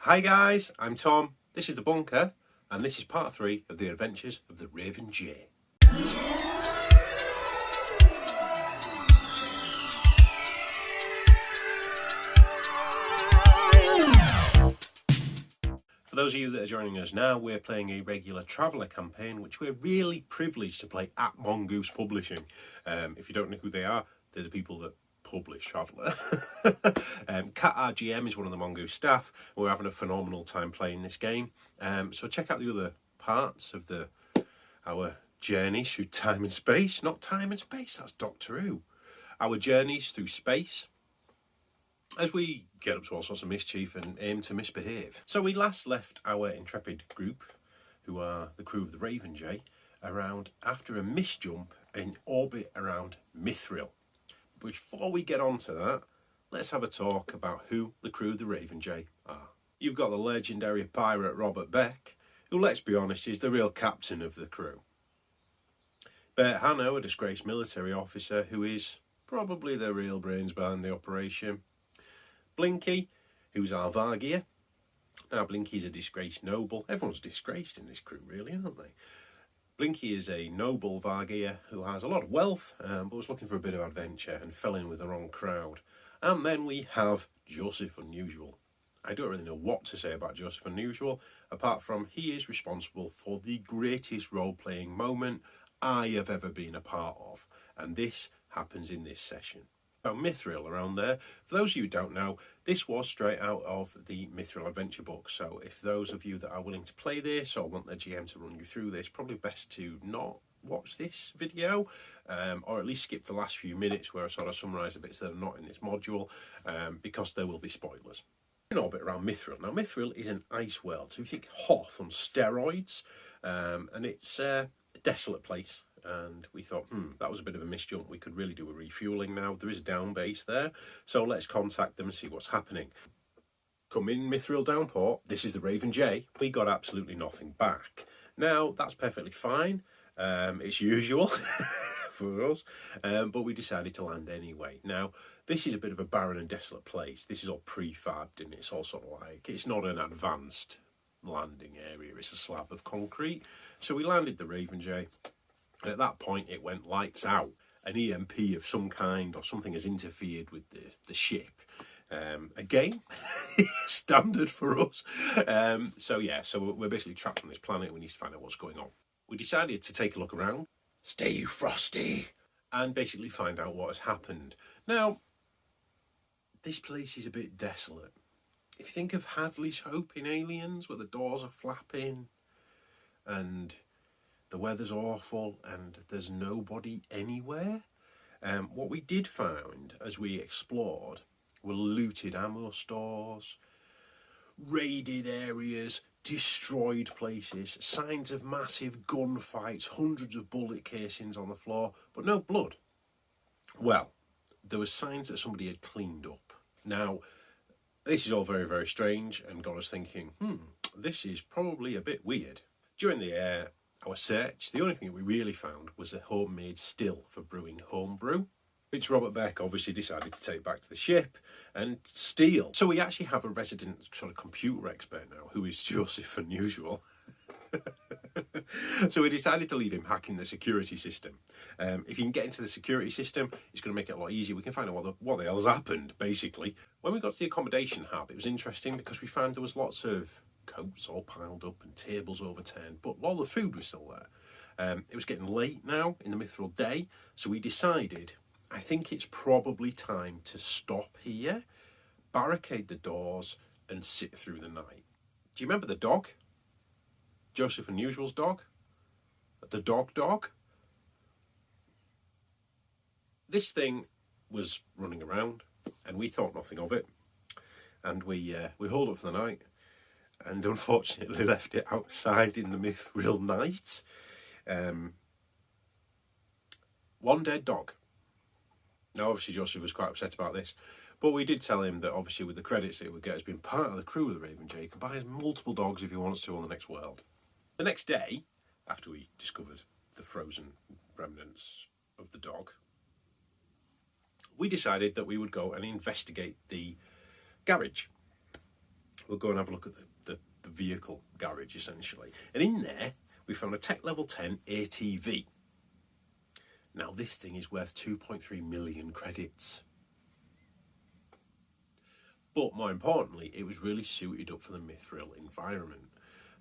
Hi guys, I'm Tom, this is The Bunker, and this is part 3 of the adventures of the Raven J. For those of you that are joining us now, we're playing a regular Traveller campaign, which we're really privileged to play at Mongoose Publishing. If you don't know who they are, they're the people that publish Traveller. Kat, our GM, is one of the Mongoose staff. We're having a phenomenal time playing this game. So check out the other parts of our journeys through time and space. Not time and space, that's Doctor Who. Our journeys through space, as we get up to all sorts of mischief and aim to misbehave. So we last left our intrepid group, who are the crew of the Raven J, around after a misjump in orbit around Mithril. Before we get on to that, let's have a talk about who the crew of the Raven J are. You've got the legendary pirate Robert Beck, who, let's be honest, is the real captain of the crew. Bert Hanno, a disgraced military officer who is probably the real brains behind the operation. Blinky, who's our Vargier. Now, Blinky's a disgraced noble. Everyone's disgraced in this crew, really, aren't they? Blinky is a noble Vargier who has a lot of wealth, but was looking for a bit of adventure and fell in with the wrong crowd. And then we have Joseph Unusual. I don't really know what to say about Joseph Unusual, apart from he is responsible for the greatest role-playing moment I have ever been a part of. And this happens in this session. About Mithril around there. For those of you who don't know, this was straight out of the Mithril adventure book. So if those of you that are willing to play this or want the GM to run you through this, probably best to not watch this video, or at least skip the last few minutes where I sort of summarise the bits that are not in this module, because there will be spoilers. In orbit around Mithril. Now, Mithril is an ice world, so you think Hoth on steroids, and it's a desolate place. And we thought, that was a bit of a misjump. We could really do a refuelling now. There is a down base there, so let's contact them and see what's happening. Come in, Mithril Downport. This is the Raven J. We got absolutely nothing back. Now, that's perfectly fine. It's usual for us, but we decided to land anyway. Now, this is a bit of a barren and desolate place. This is all prefabbed, and it's all sort of like, it's not an advanced landing area. It's a slab of concrete. So we landed the Raven J. And at that point, it went lights out. An EMP of some kind or something has interfered with the ship. Again, standard for us. So we're basically trapped on this planet. We need to find out what's going on. We decided to take a look around, stay frosty, and basically find out what has happened. Now, this place is a bit desolate. If you think of Hadley's Hope in Aliens, where the doors are flapping and the weather's awful and there's nobody anywhere. What we did find as we explored were looted ammo stores, raided areas, destroyed places, signs of massive gunfights, hundreds of bullet casings on the floor, but no blood. Well, there were signs that somebody had cleaned up. Now, this is all very, very strange and got us thinking, this is probably a bit weird. During our search, the only thing that we really found was a homemade still for brewing homebrew, which Robert Beck obviously decided to take back to the ship and steal. So we actually have a resident sort of computer expert now, who is Joseph Unusual. So we decided to leave him hacking the security system. If you can get into the security system, it's going to make it a lot easier. We can find out what the hell's happened, basically. When we got to the accommodation hub, it was interesting because we found there was lots of coats all piled up and tables overturned, but all the food was still there. It was getting late now in the Mithril day, so we decided, I think it's probably time to stop here, barricade the doors and sit through the night. Do you remember the dog? Joseph Unusual's dog? The dog? This thing was running around and we thought nothing of it, and we holed up for the night and unfortunately left it outside in the Mithril night. One dead dog. Now, obviously, Joseph was quite upset about this, but we did tell him that, obviously, with the credits that he would get as being part of the crew of the Raven J, he could buy us multiple dogs if he wants to on the next world. The next day, after we discovered the frozen remnants of the dog, we decided that we would go and investigate the garage. we'll go and have a look at the vehicle garage, essentially. And in there, we found a Tech Level 10 ATV. Now, this thing is worth 2.3 million credits. But more importantly, it was really suited up for the Mithril environment.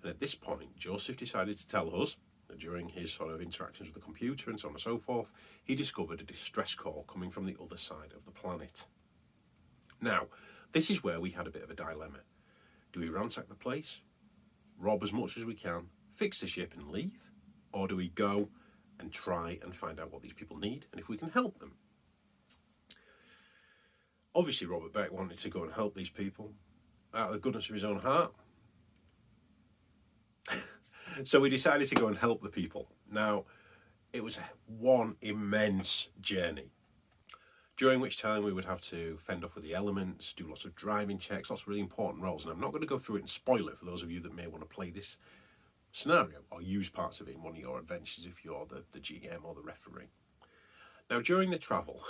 And at this point, Joseph decided to tell us that during his sort of interactions with the computer and so on and so forth, he discovered a distress call coming from the other side of the planet. Now, this is where we had a bit of a dilemma. Do we ransack the place, rob as much as we can, fix the ship and leave? Or do we go and try and find out what these people need and if we can help them? Obviously, Robert Beck wanted to go and help these people out of the goodness of his own heart. So we decided to go and help the people. Now, it was one immense journey, during which time we would have to fend off with the elements, do lots of driving checks, lots of really important roles. And I'm not going to go through it and spoil it for those of you that may want to play this scenario or use parts of it in one of your adventures if you're the GM or the referee. Now, during the travel,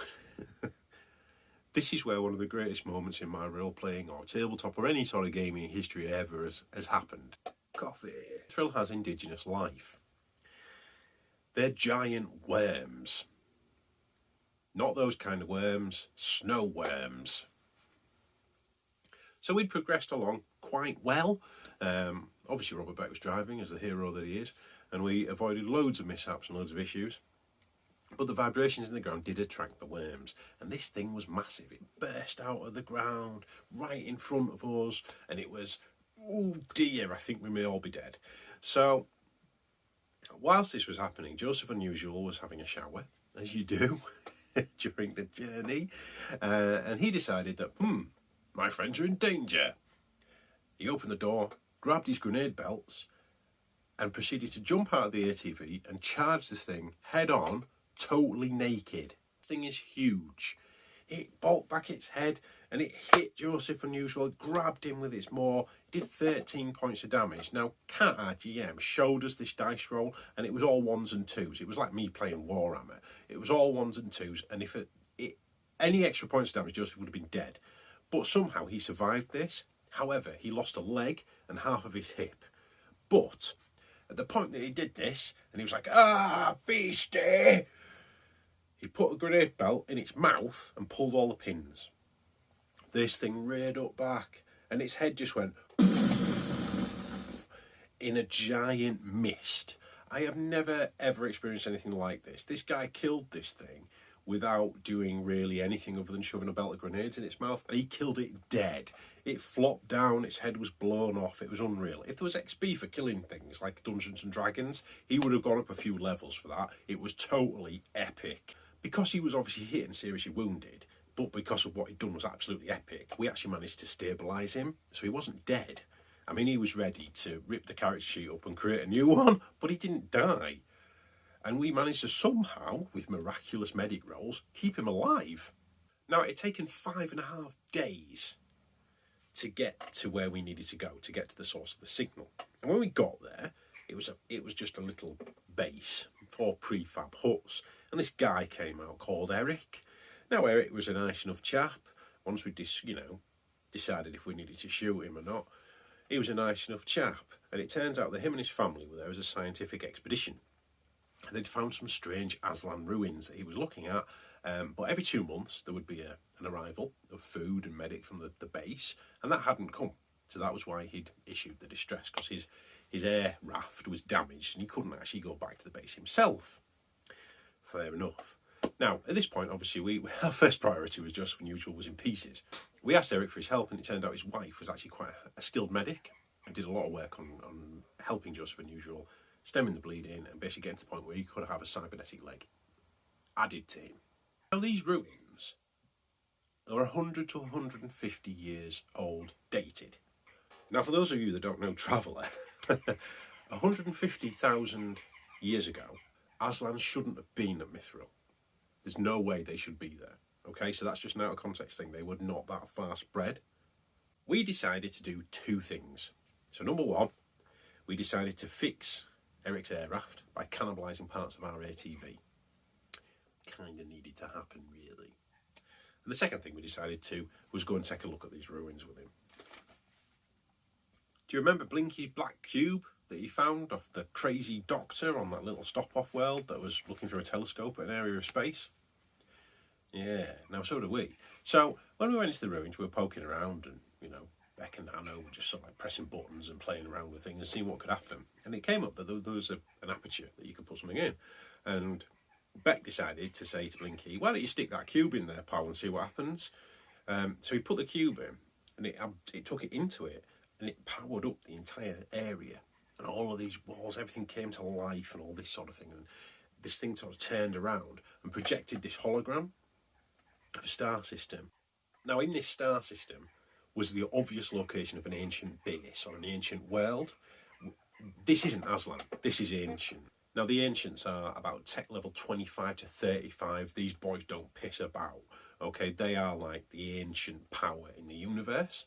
this is where one of the greatest moments in my role-playing or tabletop or any sort of gaming history ever has happened. Coffee. Mithril has indigenous life. They're giant worms. Not those kind of worms, snow worms. So we'd progressed along quite well. Obviously Robert Beck was driving as the hero that he is, and we avoided loads of mishaps and loads of issues. But the vibrations in the ground did attract the worms, and this thing was massive. It burst out of the ground right in front of us, and it was, oh dear, I think we may all be dead. So whilst this was happening, Joseph Unusual was having a shower, as you do during the journey, and he decided that, my friends are in danger. He opened the door, grabbed his grenade belts, and proceeded to jump out of the ATV and charge this thing head on, totally naked. This thing is huge. It bolted back its head and it hit Joseph Unusual, grabbed him with its maw, did 13 points of damage. Now, Kat, our GM, showed us this dice roll and it was all ones and twos. It was like me playing Warhammer. It was all ones and twos, and if any extra points of damage, Joseph would have been dead. But somehow he survived this. However, he lost a leg and half of his hip. But at the point that he did this, and he was like, beastie, he put a grenade belt in its mouth and pulled all the pins. This thing reared up back, and its head just went in a giant mist. I have never, ever experienced anything like this. This guy killed this thing without doing really anything other than shoving a belt of grenades in its mouth, and he killed it dead. It flopped down, its head was blown off, it was unreal. If there was XP for killing things like Dungeons and Dragons, he would have gone up a few levels for that. It was totally epic. Because he was obviously hit and seriously wounded, but because of what he'd done was absolutely epic, we actually managed to stabilise him, so he wasn't dead. I mean, he was ready to rip the character sheet up and create a new one, but he didn't die. And we managed to somehow, with miraculous medic rolls, keep him alive. Now, it had taken 5.5 days to get to where we needed to go, to get to the source of the signal. And when we got there, it was just a little base, 4 prefab huts. And this guy came out called Eric. Now, Eric was a nice enough chap. Once we decided if we needed to shoot him or not, he was a nice enough chap. And it turns out that him and his family were there as a scientific expedition. They'd found some strange Aslan ruins that he was looking at, but every 2 months there would be an arrival of food and medic from the base, and that hadn't come. So that was why he'd issued the distress, because his air raft was damaged and he couldn't actually go back to the base himself. Fair enough. Now, at this point, obviously, our first priority was Joseph Unusual was in pieces. We asked Eric for his help, and it turned out his wife was actually quite a skilled medic and did a lot of work on helping Joseph Unusual, stemming the bleeding and basically getting to the point where he could have a cybernetic leg added to him. Now, these ruins are 100 to 150 years old, dated. Now, for those of you that don't know Traveller, 150,000 years ago, Aslan shouldn't have been at Mithril. There's no way they should be there. Okay, so that's just an out of context thing. They were not that far spread. We decided to do 2 things. So number 1, we decided to fix Eric's air raft by cannibalising parts of our ATV. Kind of needed to happen, really. And the second thing we decided to was go and take a look at these ruins with him. Do you remember Blinky's black cube that he found off the crazy doctor on that little stop-off world that was looking through a telescope at an area of space? Yeah, now so do we. So when we went into the ruins, we were poking around and, you know, Beck and Hanno were just sort of like pressing buttons and playing around with things and seeing what could happen. And it came up that there was an aperture that you could put something in. And Beck decided to say to Blinky, why don't you stick that cube in there, pal, and see what happens? So he put the cube in and it took it into it and it powered up the entire area. And all of these walls, everything came to life and all this sort of thing. And this thing sort of turned around and projected this hologram of a star system. Now, in this star system was the obvious location of an ancient base or an ancient world. This isn't Aslan, this is ancient. Now, the ancients are about tech level 25 to 35. These boys don't piss about, okay? They are like the ancient power in the universe.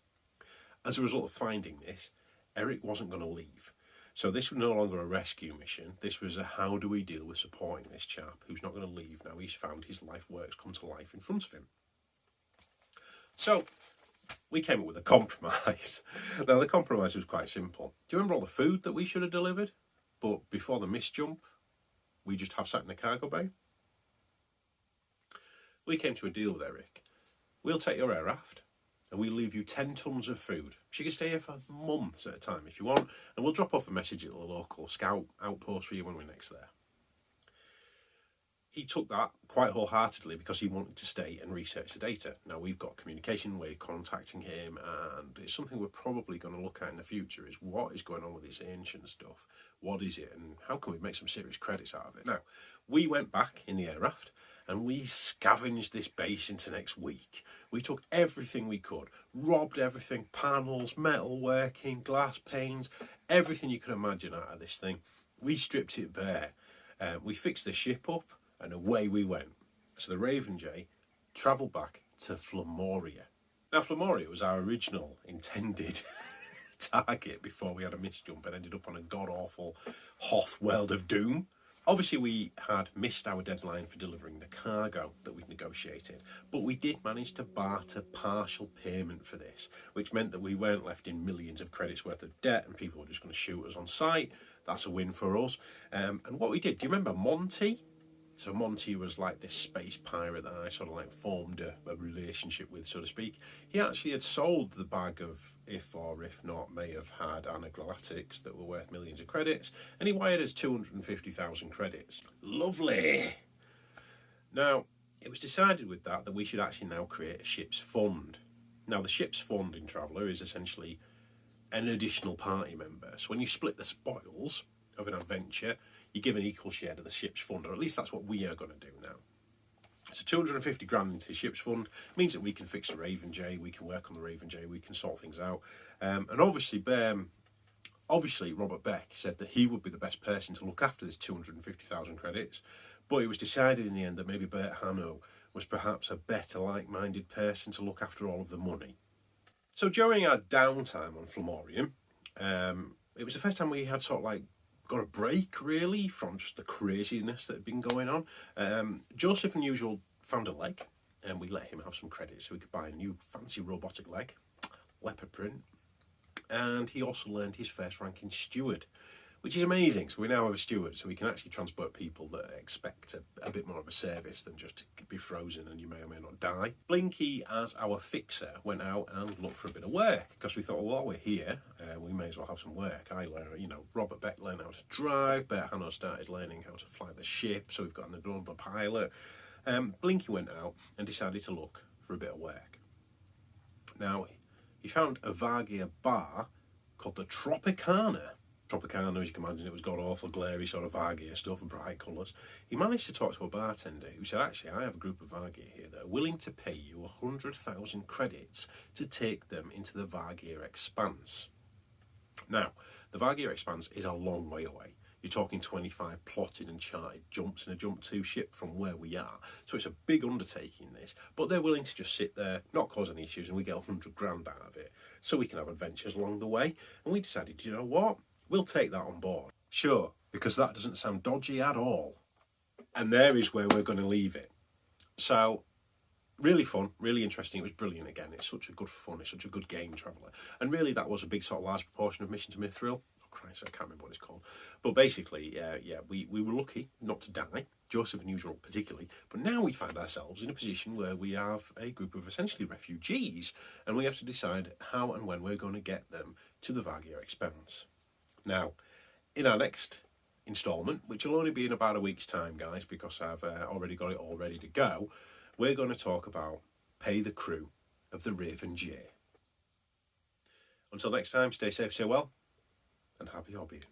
As a result of finding this, Eric wasn't going to leave. So this was no longer a rescue mission. This was a how do we deal with supporting this chap who's not going to leave now he's found his life works come to life in front of him. So we came up with a compromise. Now the compromise was quite simple. Do you remember all the food that we should have delivered? But before the mist jump, we just have sat in the cargo bay? We came to a deal with Eric. We'll take your aircraft and we'll leave you 10 tons of food. So you can stay here for months at a time if you want, and we'll drop off a message at the local scout outpost for you when we're next there. He took that quite wholeheartedly because he wanted to stay and research the data. Now we've got communication, we're contacting him, and it's something we're probably going to look at in the future is what is going on with this ancient stuff? What is it and how can we make some serious credits out of it? Now, we went back in the aircraft and we scavenged this base into next week. We took everything we could, robbed everything, panels, metalworking, glass panes, everything you could imagine out of this thing. We stripped it bare. We fixed the ship up and away we went. So the Raven Jay travelled back to Flamoria. Now Flamoria was our original intended target before we had a mist jump and ended up on a god-awful Hoth world of doom. Obviously we had missed our deadline for delivering the cargo that we'd negotiated, but we did manage to barter partial payment for this, which meant that we weren't left in millions of credits worth of debt and people were just going to shoot us on sight. That's a win for us. And what we did, do you remember Monty? So Monty was like this space pirate that I sort of like formed a relationship with, so to speak. He actually had sold the bag of if or if not may have had anagalactics that were worth millions of credits, and he wired us 250,000 credits. Lovely! Now, it was decided with that we should actually now create a ship's fund. Now, the ship's fund in Traveller is essentially an additional party member. So when you split the spoils of an adventure, you give an equal share to the ship's fund, or at least that's what we are going to do now. So 250 grand into the ship's fund means that we can fix the Raven Jay, we can work on the Raven Jay, we can sort things out. And obviously Robert Beck said that he would be the best person to look after this 250,000 credits, but it was decided in the end that maybe Bert Hanno was perhaps a better like-minded person to look after all of the money. So during our downtime on Flamorium, it was the first time we had sort of like got a break really from just the craziness that had been going on. Joseph Unusual found a leg and we let him have some credit so we could buy a new fancy robotic leg, leopard print, and he also learned his first rank in steward, which is amazing. So we now have a steward, so we can actually transport people that expect a bit more of a service than just to be frozen and you may or may not die. Blinky, as our fixer, went out and looked for a bit of work because we thought, well, while we're here, we may as well have some work. I learned, Robert Beck learned how to drive, Bert Hanno started learning how to fly the ship, so we've got another pilot. Blinky went out and decided to look for a bit of work. Now, he found a Vargia bar called the Tropicana. Tropicana, as you can imagine, it was god-awful, glary sort of Vargia stuff and bright colours. He managed to talk to a bartender who said, actually, I have a group of Vargia here that are willing to pay you 100,000 credits to take them into the Vargia Expanse. Now, the Vargia Expanse is a long way away. You're talking 25 plotted and charted jumps in a Jump 2 ship from where we are. So it's a big undertaking, this. But they're willing to just sit there, not cause any issues, and we get 100 grand out of it. So we can have adventures along the way. And we decided, you know what? We'll take that on board. Sure, because that doesn't sound dodgy at all. And there is where we're going to leave it. So really fun, really interesting. It was brilliant again. It's such a good fun. It's such a good game, Traveller. And really, that was a big sort of large proportion of Mission to Mithril. Oh, Christ, I can't remember what it's called. But basically, we were lucky not to die, Joseph and Usual particularly. But now we find ourselves in a position where we have a group of essentially refugees, and we have to decide how and when we're going to get them to the Vargia Expanse. Now, in our next instalment, which will only be in about a week's time, guys, because I've already got it all ready to go, we're going to talk about Pay the Crew of the Raven Jay. Until next time, stay safe, stay well, and happy hobbying.